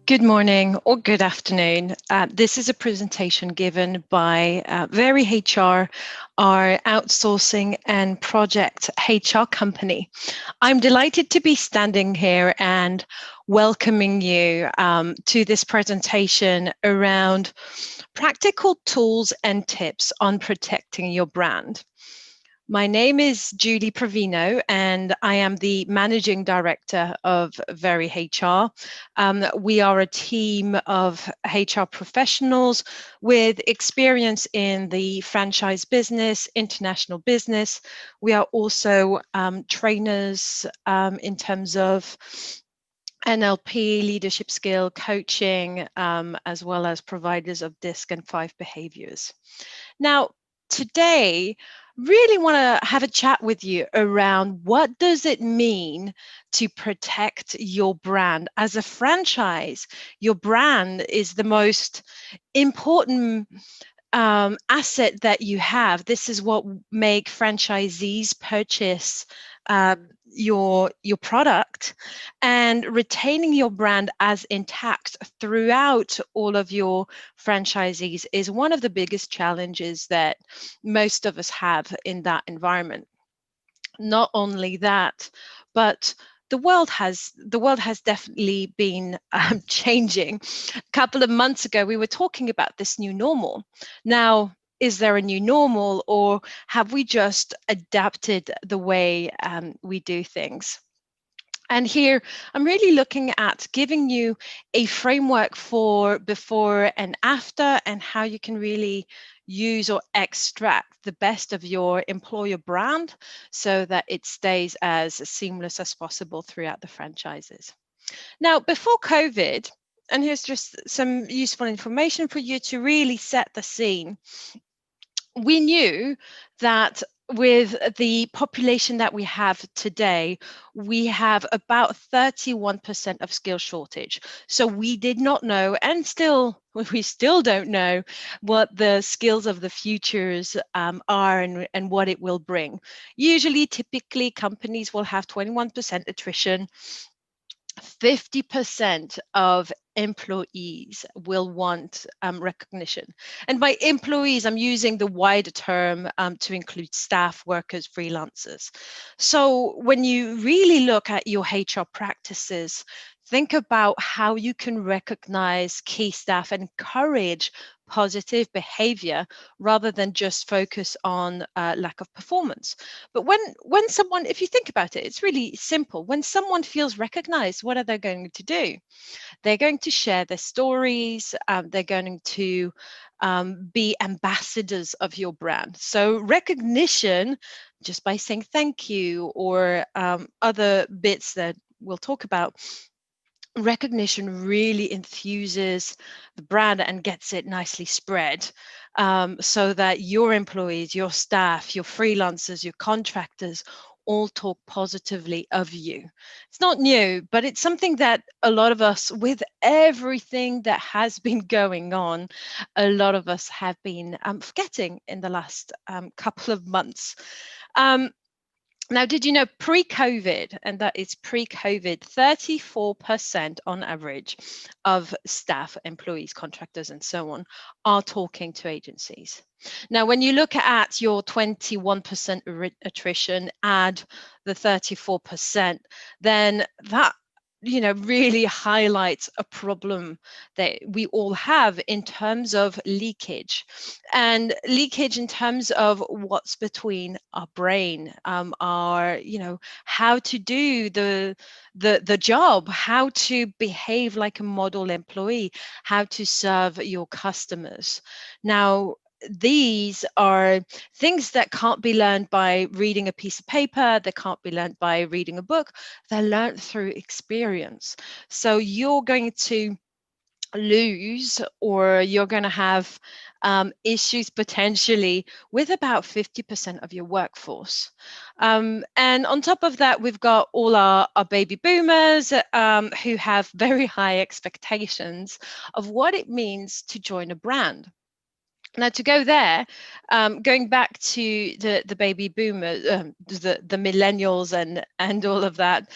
Good morning or good afternoon. This is a presentation given by Very HR, our outsourcing and project HR company. I'm delighted to be standing here and welcoming you to this presentation around practical tools and tips on protecting your brand. My name is Julie Provino, and I am the Managing Director of Very HR. We are a team of HR professionals with experience in the franchise business, international business. We are also trainers in terms of NLP, leadership skill, coaching, as well as providers of DISC and 5 behaviors. Now, today, really want to have a chat with you around what does it mean to protect your brand. As a franchise, your brand is the most important asset that you have. This is what make franchisees purchase your product, and retaining your brand as intact throughout all of your franchisees is one of the biggest challenges that most of us have in that environment. Not only that, but the world has definitely been changing. A couple of months ago, we were talking about this new normal. Now, is there a new normal, or have we just adapted the way we do things? And here, I'm really looking at giving you a framework for before and after, and how you can really use or extract the best of your employer brand so that it stays as seamless as possible throughout the franchises. Now, before COVID, and here's just some useful information for you to really set the scene. We knew that with the population that we have today, we have about 31% of skill shortage. So we did not know, and we still don't know, what the skills of the futures are and what it will bring. Usually, typically, companies will have 21% attrition. 50% of employees will want recognition. And by employees, I'm using the wider term to include staff, workers, freelancers. So when you really look at your HR practices, think about how you can recognize key staff and encourage positive behavior rather than just focus on lack of performance. But when someone, if you think about it, it's really simple. When someone feels recognized, what are they going to do? They're going to share their stories. They're going to be ambassadors of your brand. So recognition, just by saying thank you or other bits that we'll talk about, recognition really enthuses the brand and gets it nicely spread, so that your employees, your staff, your freelancers, your contractors all talk positively of you. It's not new, but it's something that a lot of us, with everything that has been going on, a lot of us have been forgetting in the last couple of months. Now, did you know pre-COVID, and that is pre-COVID, 34% on average of staff, employees, contractors, and so on are talking to agencies. Now, when you look at your 21% attrition, add the 34%, then that really highlights a problem that we all have in terms of leakage, and leakage in terms of what's between our brain, our how to do the job, how to behave like a model employee, how to serve your customers. Now, these are things that can't be learned by reading a piece of paper. They can't be learned by reading a book. They're learned through experience. So you're going to lose, or you're going to have issues potentially with about 50% of your workforce. And on top of that, we've got all our baby boomers who have very high expectations of what it means to join a brand. Now, to go there, going back to the baby boomers, the millennials and all of that,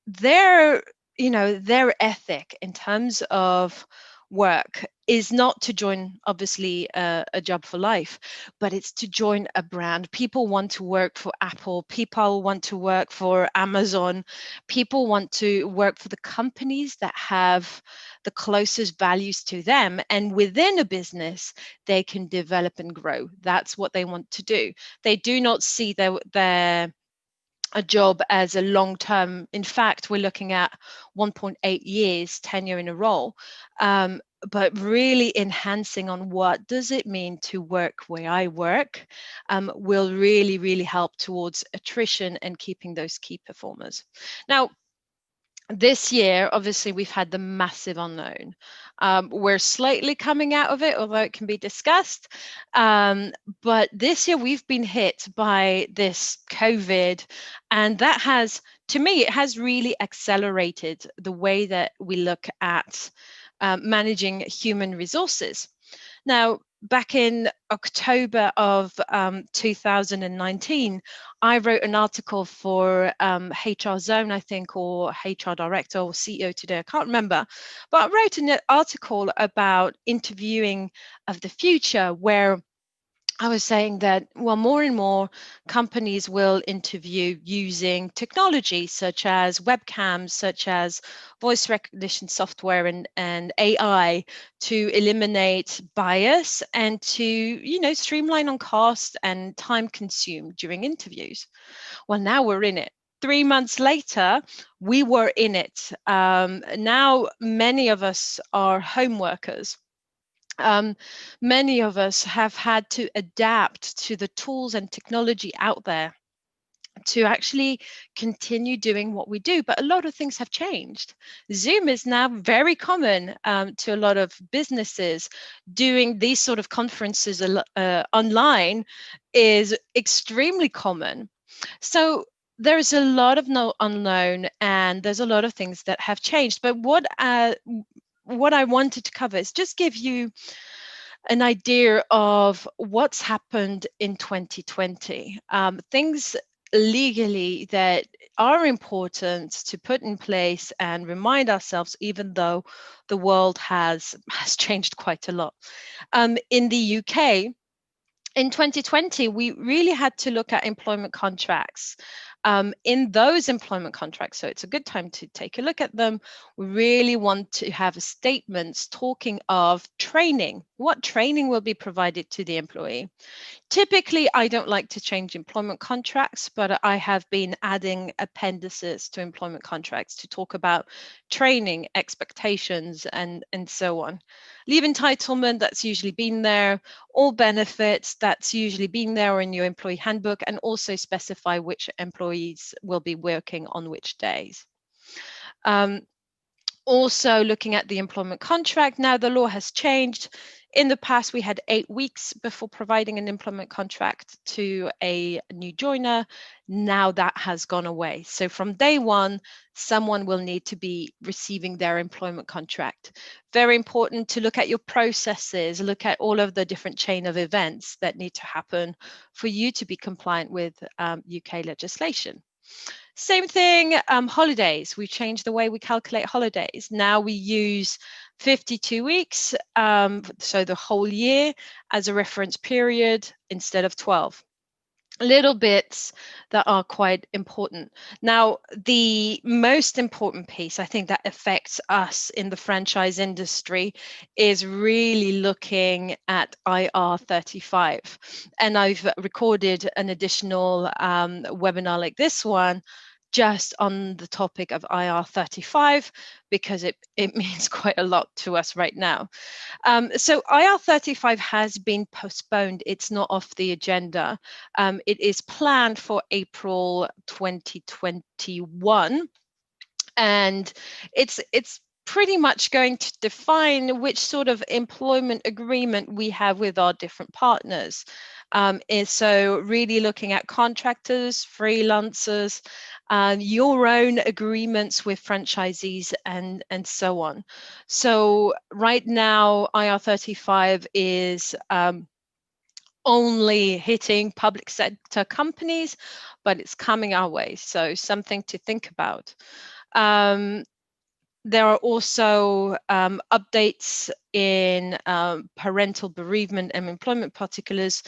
they're their ethic in terms of work is not to join, obviously, a job for life, but it's to join a brand. People want to work for Apple, people want to work for Amazon, people want to work for the companies that have the closest values to them. And within a business, they can develop and grow. That's what they want to do. They do not see their a job as a long term. In fact, we're looking at 1.8 years tenure in a role, but really enhancing on what does it mean to work where I work will really, really help towards attrition and keeping those key performers. Now, this year, obviously, we've had the massive unknown. We're slightly coming out of it, although it can be discussed. But this year, we've been hit by this COVID, and that has, to me, it has really accelerated the way that we look at managing human resources. Now, back in October of 2019, I wrote an article for HR Zone, I think, or HR Director or CEO Today, I can't remember. But I wrote an article about interviewing of the future, where I was saying that, well, more and more companies will interview using technology such as webcams, such as voice recognition software and AI to eliminate bias and to, streamline on cost and time consumed during interviews. Well, now we're in it. 3 months later, we were in it. Now, many of us are home workers. Many of us have had to adapt to the tools and technology out there to actually continue doing what we do. But a lot of things have changed. Zoom is now very common to a lot of businesses. Doing these sort of conferences online is extremely common. So there's a lot of unknown, and there's a lot of things that have changed. But what I wanted to cover is just give you an idea of what's happened in 2020. Things legally that are important to put in place and remind ourselves, even though the world has changed quite a lot. In the UK, in 2020, we really had to look at employment contracts. In those employment contracts, so it's a good time to take a look at them, we really want to have statements talking of training. What training will be provided to the employee? Typically, I don't like to change employment contracts, but I have been adding appendices to employment contracts to talk about training, expectations, and so on. Leave entitlement, that's usually been there. All benefits, that's usually been there in your employee handbook, and also specify which employees will be working on which days. Also looking at the employment contract, now the law has changed. In the past, we had 8 weeks before providing an employment contract to a new joiner. Now that has gone away. So from day one, someone will need to be receiving their employment contract. Very important to look at your processes, look at all of the different chain of events that need to happen for you to be compliant with UK legislation. Same thing, holidays. We've changed the way we calculate holidays. Now we use 52 weeks, so the whole year, as a reference period instead of 12. Little bits that are quite important. Now, the most important piece, I think, that affects us in the franchise industry is really looking at IR35. And I've recorded an additional webinar like this one just on the topic of IR35, because it means quite a lot to us right now. So IR35 has been postponed. It's not off the agenda. It is planned for April 2021. And it's pretty much going to define which sort of employment agreement we have with our different partners. So really looking at contractors, freelancers, your own agreements with franchisees and so on. So right now, IR35 is only hitting public sector companies, but it's coming our way. So something to think about. There are also updates in parental bereavement and employment particulars,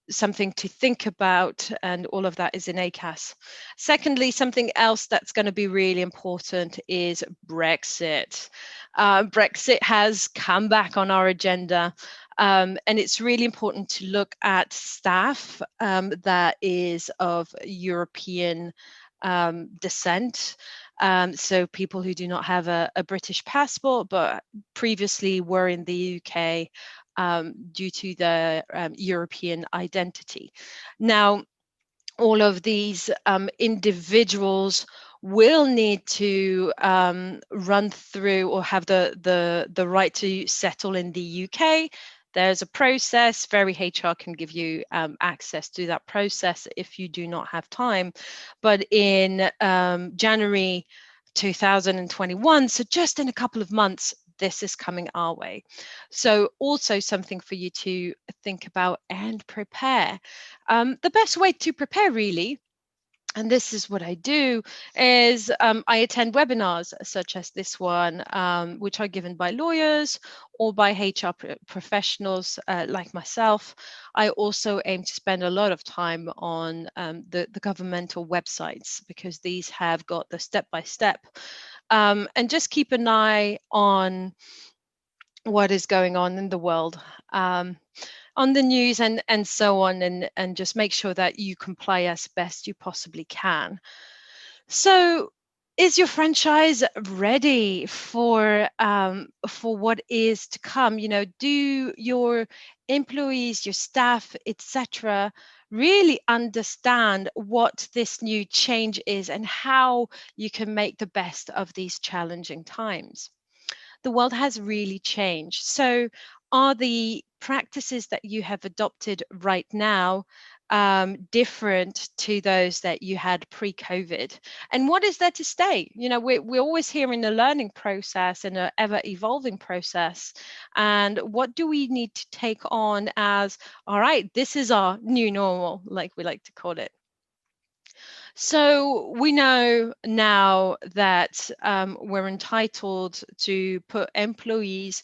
something to think about, and all of that is in ACAS. Secondly, something else that's going to be really important is Brexit. Brexit has come back on our agenda, and it's really important to look at staff that is of European descent. So people who do not have a British passport but previously were in the UK due to their European identity. Now, all of these individuals will need to run through or have the right to settle in the UK. There's a process. Very HR can give you access to that process if you do not have time. But in January 2021, so just in a couple of months, this is coming our way. So also something for you to think about and prepare. The best way to prepare, really, and this is what I do, is I attend webinars such as this one, which are given by lawyers or by HR professionals like myself. I also aim to spend a lot of time on the governmental websites, because these have got the step-by-step. And just keep an eye on what is going on in the world, on the news and so on, and just make sure that you comply as best you possibly can. So, is your franchise ready for what is to come? You know, do your employees, your staff, etc., really understand what this new change is and how you can make the best of these challenging times? The world has really changed. So, are the practices that you have adopted right now different to those that you had pre-COVID? And what is there to stay? You know, we're always here in a learning process and an ever evolving process. And what do we need to take on as, all right, this is our new normal, like we like to call it? So we know now that we're entitled to put employees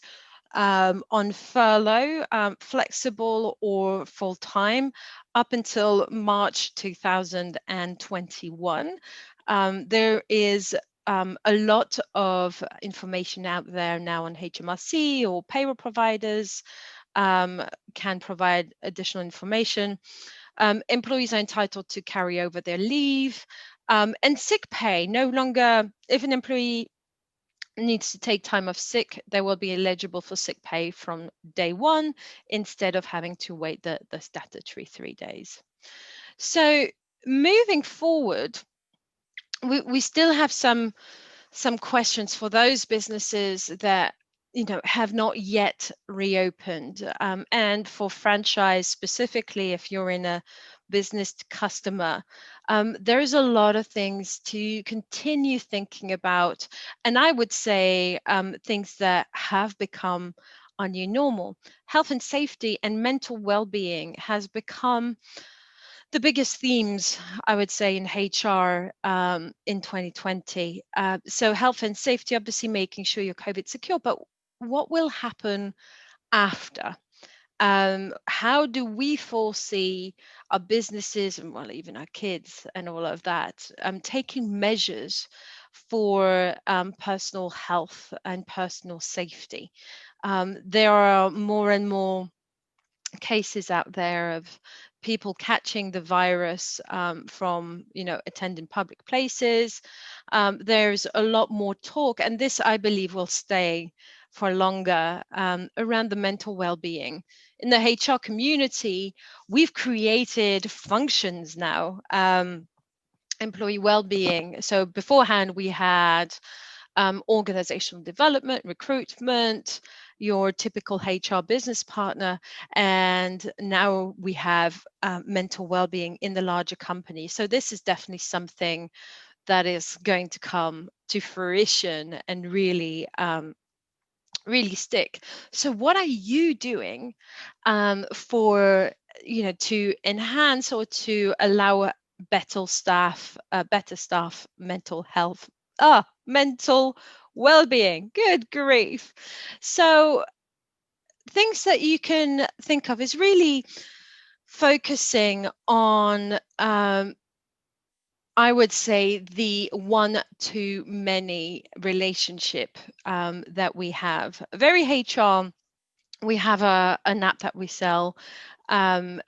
on furlough, flexible or full time, up until March 2021. There is a lot of information out there now on HMRC, or payroll providers can provide additional information. Employees are entitled to carry over their leave, and sick pay. No longer, if an employee needs to take time off sick, they will be eligible for sick pay from day one, instead of having to wait the statutory 3 days. So moving forward, we still have some questions for those businesses that, you know, have not yet reopened, and for franchise specifically, if you're in a business to customer, there's a lot of things to continue thinking about, and I would say things that have become our new normal. Health and safety and mental well-being has become the biggest themes, I would say, in HR in 2020. So health and safety, obviously making sure you're COVID secure, but what will happen after? How do we foresee our businesses, and well, even our kids and all of that, taking measures for personal health and personal safety? There are more and more cases out there of people catching the virus from, you know, attending public places. There's a lot more talk, and this, I believe, will stay for longer, around the mental well-being. In the HR community, we've created functions now, employee well-being. So beforehand, we had organizational development, recruitment, your typical HR business partner, and now we have mental well-being in the larger company. So this is definitely something that is going to come to fruition and really really stick. So what are you doing for, you know, to enhance or to allow better staff mental health? mental well-being. Good grief. So things that you can think of is really focusing on I would say the one-to-many relationship that we have. Very HR, we have an app that we sell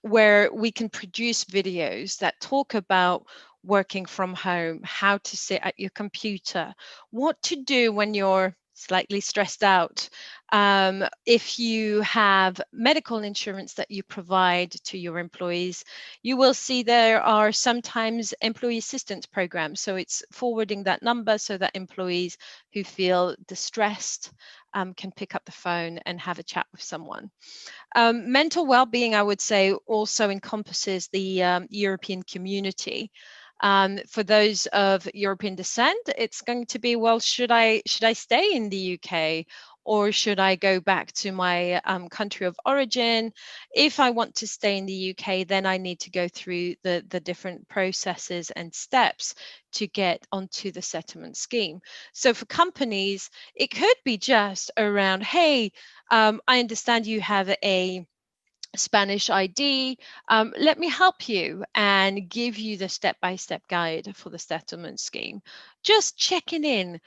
where we can produce videos that talk about working from home, how to sit at your computer, what to do when you're slightly stressed out, if you have medical insurance that you provide to your employees. You will see there are sometimes employee assistance programs. So it's forwarding that number so that employees who feel distressed can pick up the phone and have a chat with someone. Mental well-being, I would say, also encompasses the European community. For those of European descent, it's going to be, well, should I stay in the UK or should I go back to my country of origin? If I want to stay in the UK, then I need to go through the different processes and steps to get onto the settlement scheme. So for companies, it could be just around, hey, I understand you have a Spanish ID. Let me help you and give you the step-by-step guide for the settlement scheme. Just checking in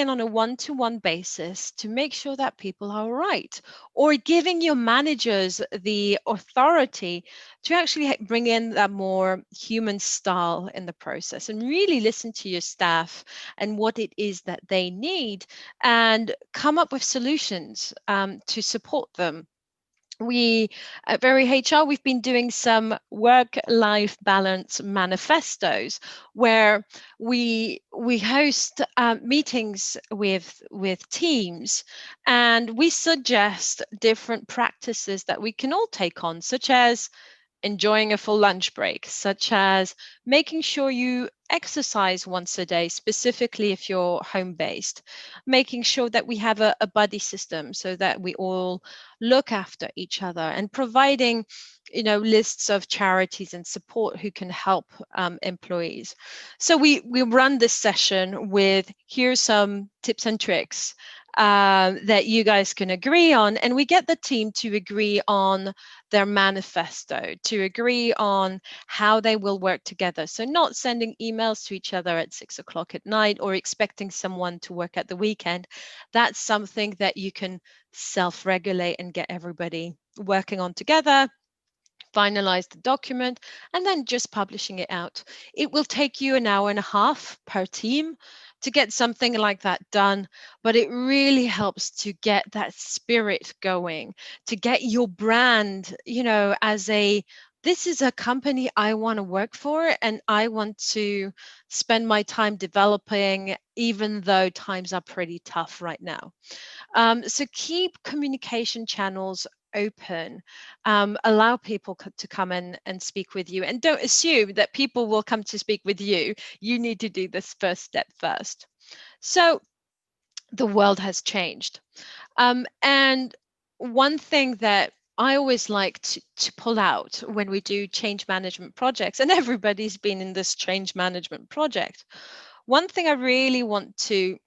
on a one-to-one basis to make sure that people are all right, or giving your managers the authority to actually bring in that more human style in the process and really listen to your staff and what it is that they need and come up with solutions to support them. We at Very HR, we've been doing some work-life balance manifestos where we host meetings with teams, and we suggest different practices that we can all take on, such as enjoying a full lunch break, such as making sure you exercise once a day, specifically if you're home based, making sure that we have a buddy system so that we all look after each other, and providing lists of charities and support who can help employees. So we run this session with, here's some tips and tricks that you guys can agree on, and we get the team to agree on their manifesto, to agree on how they will work together. So not sending emails to each other at 6 o'clock at night or expecting someone to work at the weekend. That's something that you can self-regulate and get everybody working on together, finalize the document, and then just publishing it out. It will take you an hour and a half per team to get something like that done, but it really helps to get that spirit going, to get your brand, as a, this is a company I want to work for and I want to spend my time developing, even though times are pretty tough right now. So keep communication channels open, allow people to come in and speak with you, and don't assume that people will come to speak with you. You need to do this first step first. So the world has changed. And one thing that I always like to pull out when we do change management projects, and everybody's been in this change management project, one thing I really want to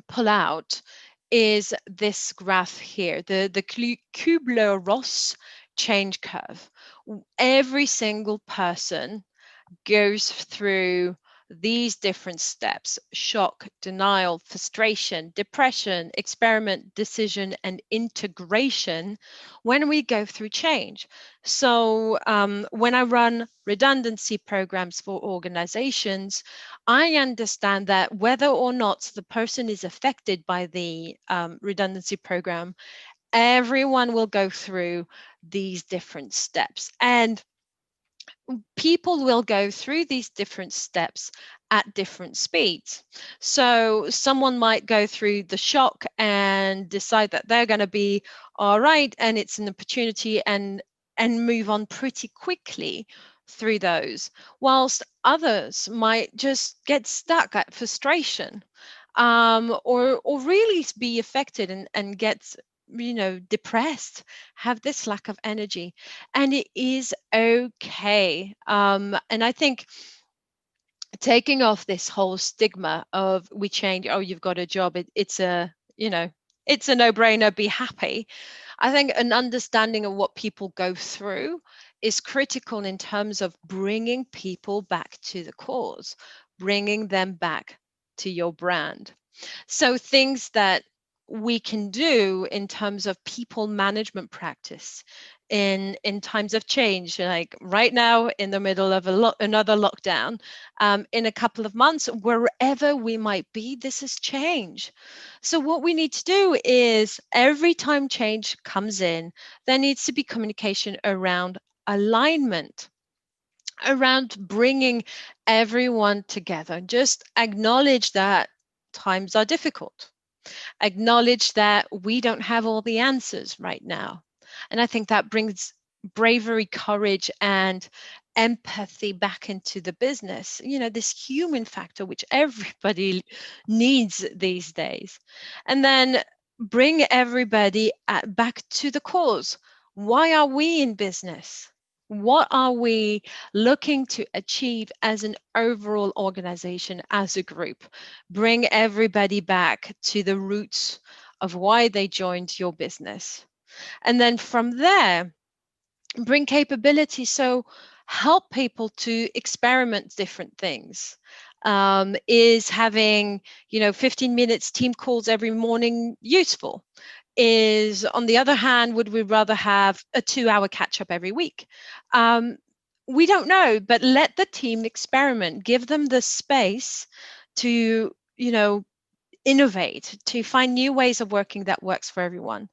pull out is this graph here, the Kubler-Ross change curve. Every single person goes through these different steps: shock, denial, frustration, depression, experiment, decision, and integration when we go through change. So when I run redundancy programs for organizations, I understand that whether or not the person is affected by the redundancy program, everyone will go through these different steps. And people will go through these different steps at different speeds. So someone might go through the shock and decide that they're going to be all right, and it's an opportunity, and move on pretty quickly through those, whilst others might just get stuck at frustration, or really be affected and get depressed, have this lack of energy, and it is okay. And I think taking off this whole stigma of we change, oh, you've got a job, it's a, it's a no-brainer, be happy. I think an understanding of what people go through is critical in terms of bringing people back to the cause, bringing them back to your brand. So things that we can do in terms of people management practice in times of change, like right now in the middle of another lockdown, in a couple of months, wherever we might be, this is change. So what we need to do is every time change comes in, there needs to be communication around alignment, around bringing everyone together. Just acknowledge that times are difficult. Acknowledge that we don't have all the answers right now. And I think that brings bravery, courage, and empathy back into the business. This human factor, which everybody needs these days. And then bring everybody back to the cause. Why are we in business? What are we looking to achieve as an overall organization, as a group? Bring everybody back to the roots of why they joined your business. And then from there, bring capability. So help people to experiment different things. Is having 15 minutes team calls every morning useful? Is, on the other hand, would we rather have a 2-hour catch up every week? We don't know, but let the team experiment, give them the space to innovate, to find new ways of working that works for everyone.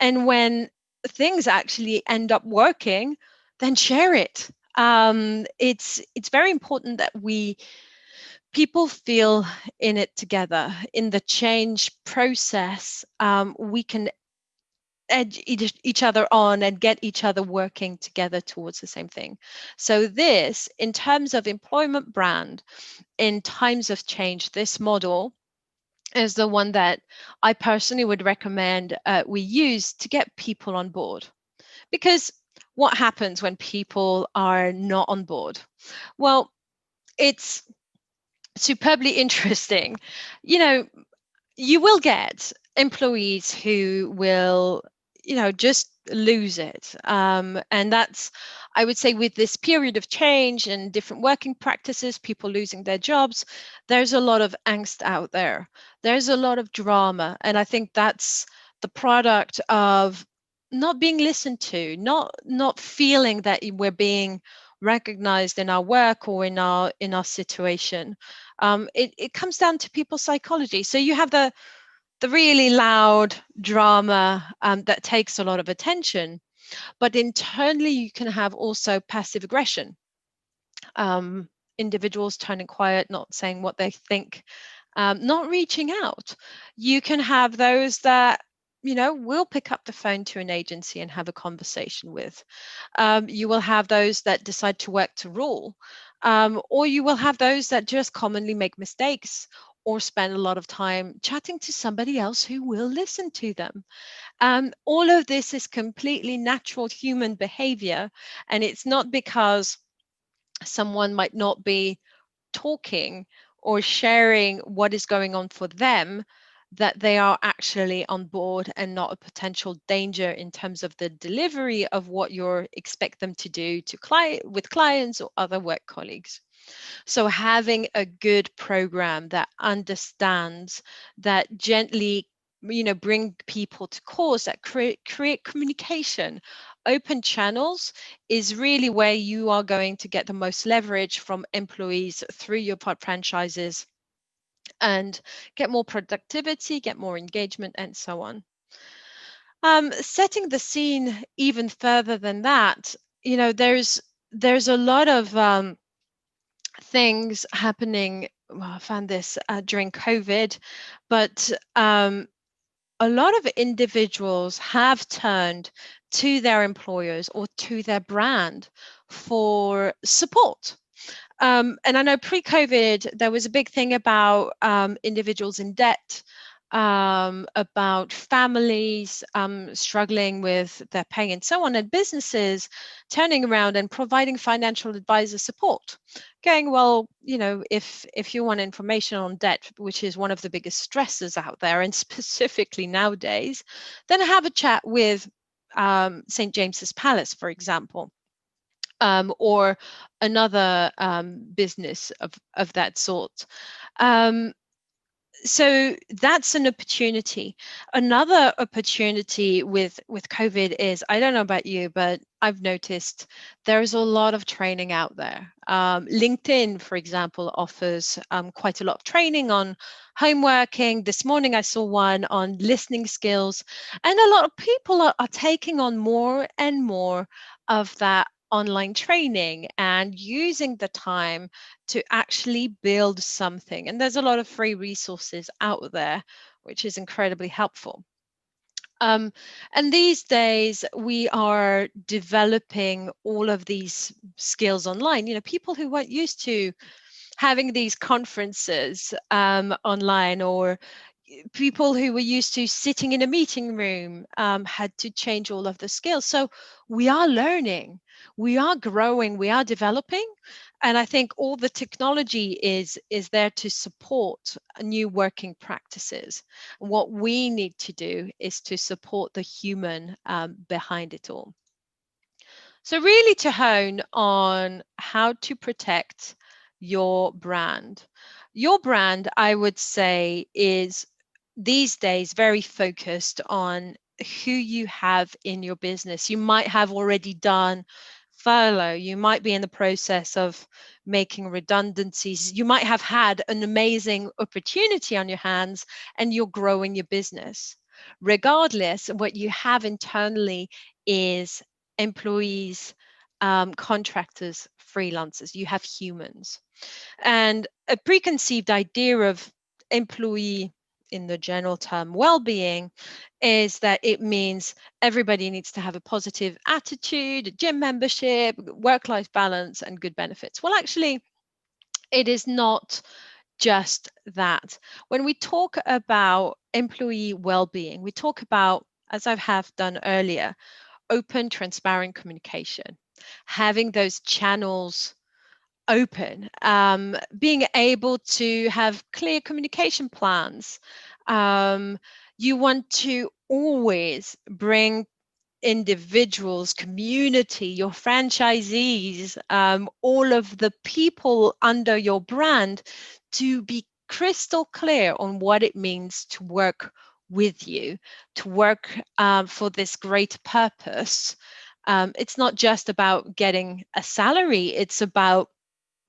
And when things actually end up working, then share it. It's very important that people feel in it together. In the change process, we can edge each other on and get each other working together towards the same thing. So this, in terms of employment brand, in times of change, this model is the one that I personally would recommend we use to get people on board. Because what happens when people are not on board? Well, it's superbly interesting. You will get employees who will just lose it, and that's, I would say, with this period of change and different working practices, people losing their jobs, there's a lot of angst out there, there's a lot of drama, and I think that's the product of not being listened to, not feeling that we're being recognized in our work or in our situation. It comes down to people's psychology. So you have the really loud drama that takes a lot of attention, but internally you can have also passive aggression, individuals turning quiet, not saying what they think, not reaching out. You can have those that will pick up the phone to an agency and have a conversation with. You will have those that decide to work to rule, or you will have those that just commonly make mistakes or spend a lot of time chatting to somebody else who will listen to them. All of this is completely natural human behavior, and it's not because someone might not be talking or sharing what is going on for them that they are actually on board and not a potential danger in terms of the delivery of what you expect them to do to with clients or other work colleagues. So having a good program that understands, that gently bring people to cause, that create communication, open channels, is really where you are going to get the most leverage from employees through your franchises and get more productivity, get more engagement, and so on. Setting the scene even further than that, there's a lot of things happening. Well, I found this during COVID, but a lot of individuals have turned to their employers or to their brand for support. And I know pre-COVID, there was a big thing about individuals in debt, about families struggling with their pay and so on, and businesses turning around and providing financial advisor support, going, well, if you want information on debt, which is one of the biggest stresses out there, and specifically nowadays, then have a chat with St. James's Palace, for example. Or another business of that sort. So that's an opportunity. Another opportunity with COVID is, I don't know about you, but I've noticed there's a lot of training out there. LinkedIn, for example, offers quite a lot of training on home working. This morning I saw one on listening skills, and a lot of people are taking on more and more of that online training and using the time to actually build something. And there's a lot of free resources out there, which is incredibly helpful. And these days, we are developing all of these skills online. People who weren't used to having these conferences online, or people who were used to sitting in a meeting room had to change all of the skills. So we are learning, we are growing, we are developing. And I think all the technology is there to support new working practices. And what we need to do is to support the human behind it all. So really to hone on how to protect your brand. Your brand, I would say, is these days very focused on who you have in your business. You might have already done furlough, you might be in the process of making redundancies, you might have had an amazing opportunity on your hands, and you're growing your business. Regardless, what you have internally is employees, contractors, freelancers. You have humans. And a preconceived idea of employee, in the general term, well-being, is that it means everybody needs to have a positive attitude, a gym membership, work-life balance, and good benefits. Well, actually, it is not just that. When we talk about employee well-being, we talk about, as I have done earlier, open, transparent communication, having those channels open, being able to have clear communication plans. You want to always bring individuals, community, your franchisees, all of the people under your brand to be crystal clear on what it means to work with you, to work for this great purpose. It's not just about getting a salary, it's about,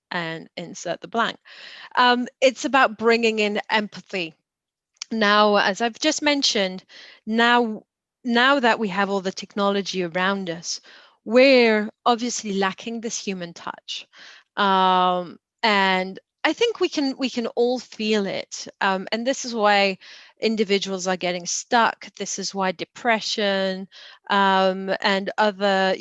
and insert the blank. It's about bringing in empathy. Now, as I've just mentioned, now that we have all the technology around us, we're obviously lacking this human touch. And I think we can all feel it. And this is why individuals are getting stuck. This is why depression and other,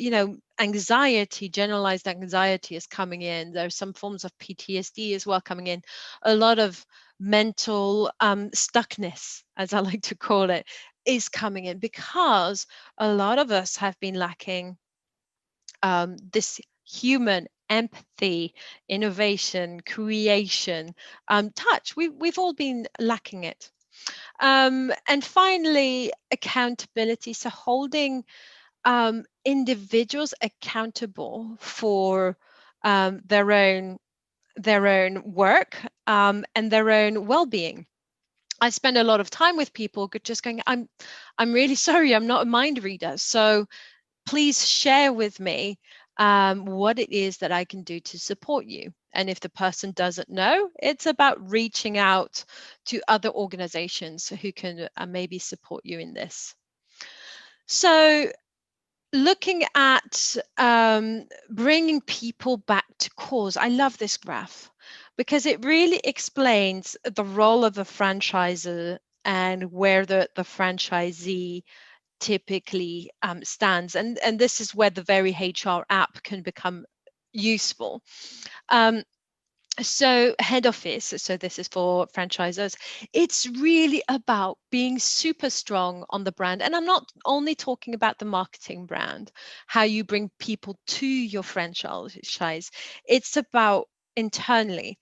anxiety, generalized anxiety is coming in. There's some forms of PTSD as well coming in. A lot of mental stuckness, as I like to call it, is coming in because a lot of us have been lacking this human empathy, innovation, creation, touch. We've all been lacking it. And finally, accountability. So holding individuals accountable for their own work and their own well-being. I spend a lot of time with people just going, I'm really sorry, I'm not a mind reader. So please share with me what it is that I can do to support you. And if the person doesn't know, it's about reaching out to other organizations who can maybe support you in this. So looking at bringing people back to cause, I love this graph because it really explains the role of a franchisor and where the franchisee typically stands. And this is where the Very HR app can become useful. So head office, so this is for franchisors, it's really about being super strong on the brand. And I'm not only talking about the marketing brand, how you bring people to your franchise. It's about internally.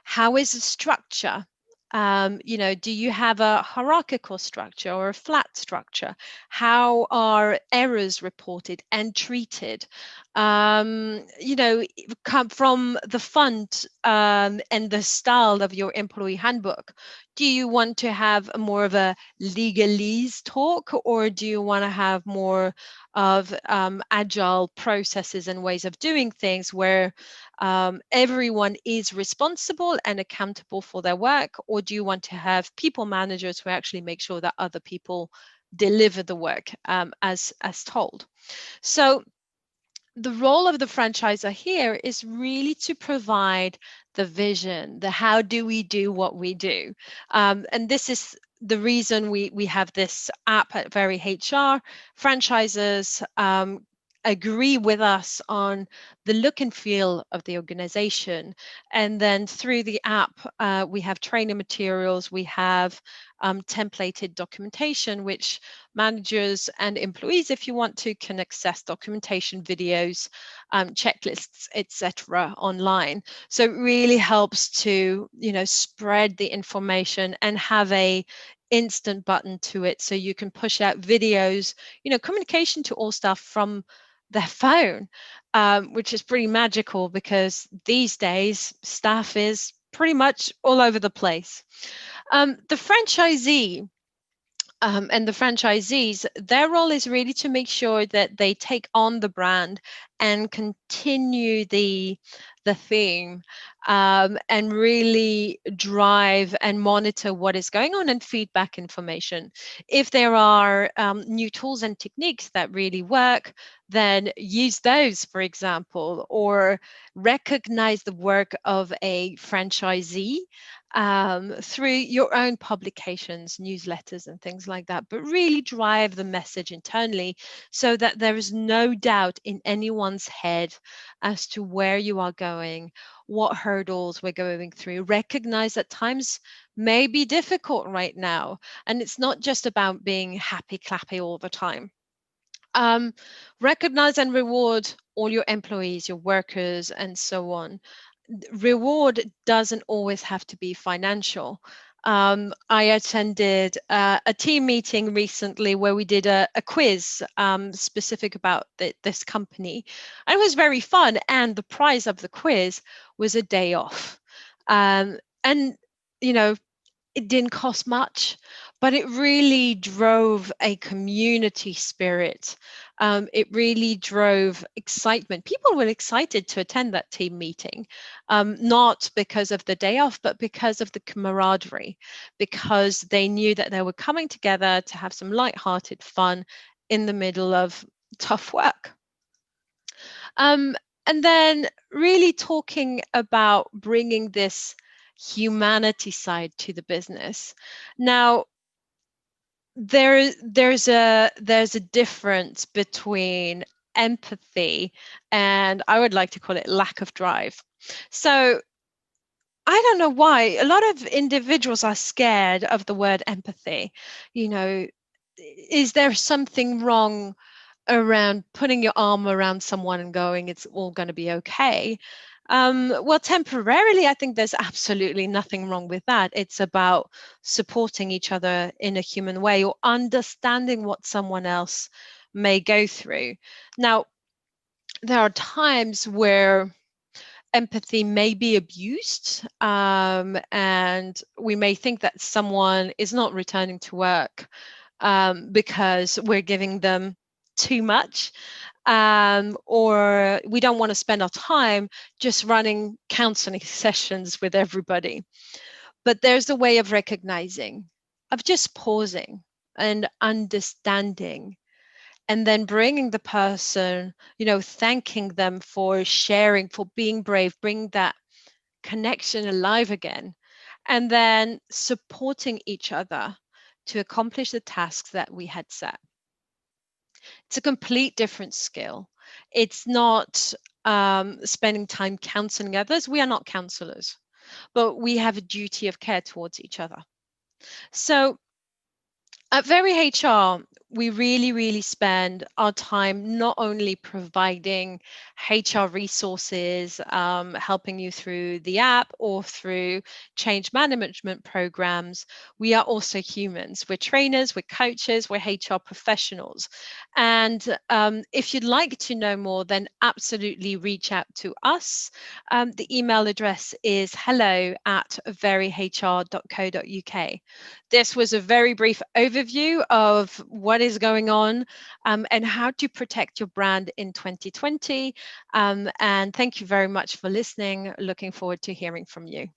How is the structure? Do you have a hierarchical structure or a flat structure? How are errors reported and treated? Come from the font and the style of your employee handbook. Do you want to have more of a legalese talk, or do you want to have more of agile processes and ways of doing things where everyone is responsible and accountable for their work? Or do you want to have people managers who actually make sure that other people deliver the work as told? So the role of the franchisor here is really to provide the vision, the how do we do what we do. And this is the reason we have this app at Very HR. Franchisers agree with us on the look and feel of the organization. And then through the app, we have training materials, we have templated documentation, which managers and employees, if you want to, can access documentation, videos, checklists, etc. online. So it really helps to, spread the information and have a instant button to it, so you can push out videos, communication to all staff from their phone, which is pretty magical because these days staff is pretty much all over the place. The franchisee and the franchisees, their role is really to make sure that they take on the brand and continue the theme, and really drive and monitor what is going on and feedback information. If there are new tools and techniques that really work, then use those, for example, or recognize the work of a franchisee through your own publications, newsletters, and things like that, but really drive the message internally so that there is no doubt in anyone's head as to where you are going, what hurdles we're going through. Recognize that times may be difficult right now, and it's not just about being happy, clappy all the time. Um, Recognize and reward all your employees, your workers, and so on. Reward doesn't always have to be financial. I attended a team meeting recently where we did a quiz specific about this company. And it was very fun. And the prize of the quiz was a day off. And, you know, it didn't cost much, but it really drove a community spirit. It really drove excitement. People were excited to attend that team meeting, not because of the day off, but because of the camaraderie, because they knew that they were coming together to have some light-hearted fun in the middle of tough work. And then really talking about bringing this humanity side to the business. Now, there's a difference between empathy and, I would like to call it, lack of drive. So I don't know why a lot of individuals are scared of the word empathy. Is there something wrong around putting your arm around someone and going, it's all going to be okay? Well, temporarily, I think there's absolutely nothing wrong with that. It's about supporting each other in a human way, or understanding what someone else may go through. Now, there are times where empathy may be abused, and we may think that someone is not returning to work because we're giving them too much, or we don't want to spend our time just running counseling sessions with everybody. But there's a way of recognizing, of just pausing and understanding, and then bringing the person, thanking them for sharing, for being brave, bring that connection alive again, and then supporting each other to accomplish the tasks that we had set. It's a complete different skill. It's not spending time counseling others. We are not counselors, but we have a duty of care towards each other. So at Very HR, we really spend our time not only providing HR resources, helping you through the app or through change management programs. We are also humans. We're trainers, we're coaches, we're HR professionals. And if you'd like to know more, then absolutely reach out to us. The email address is hello@veryhr.co.uk. This was a very brief overview of what is going on and how to protect your brand in 2020. And thank you very much for listening. Looking forward to hearing from you.